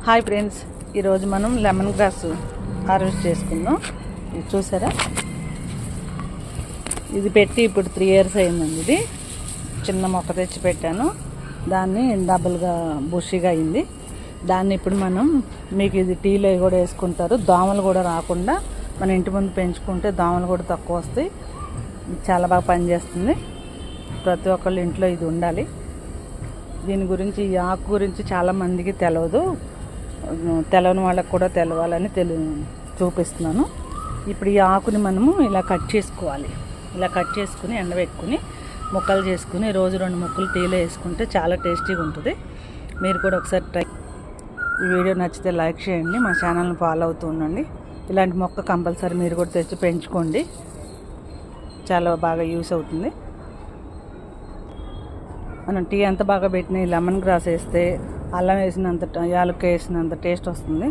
Hi friends, ఈరోజు మనం lemon grass harvest చేసుకుందాం. ఇది చూసారా, ఇది పెట్టి ఇప్పుడు 3 years అయిందండి. ఇది చిన్న మొక్క తెచ్చి పెట్టాను, దాన్ని డబుల్గా బుషిగా అయింది. దాన్ని ఇప్పుడు మనం, మీకు ఇది టీలో కూడా వేసుకుంటారు, దోమలు కూడా రాకుండా మన ఇంటి ముందు పెంచుకుంటే దోమలు కూడా తక్కువ వస్తాయి. చాలా బాగా పనిచేస్తుంది. ప్రతి ఒక్కళ్ళ ఇంట్లో ఇది ఉండాలి. దీని గురించి, ఈ ఆకు గురించి చాలామందికి తెలియదు. తెలవని వాళ్ళకి కూడా తెలవాలని చూపిస్తున్నాను. ఇప్పుడు ఈ ఆకుని మనము ఇలా కట్ చేసుకోవాలి. ఇలా కట్ చేసుకుని ఎండబెట్టుకుని ముక్కలు చేసుకుని రోజు 2 ముక్కలు టీలో వేసుకుంటే చాలా టేస్టీగా ఉంటుంది. మీరు కూడా ఒకసారి ట్రై. ఈ వీడియో నచ్చితే లైక్ చేయండి, మా ఛానల్ని ఫాలో అవుతూ ఉండండి. ఇలాంటి మొక్క కంపల్సరీ మీరు కూడా తెచ్చి పెంచుకోండి, చాలా బాగా యూస్ అవుతుంది. మనం టీ ఎంత బాగా పెట్టినా లెమన్ గ్రాస్ వేస్తే, అల్లం వేసినంత, యాలక్కాయ వేసినంత టేస్ట్ వస్తుంది.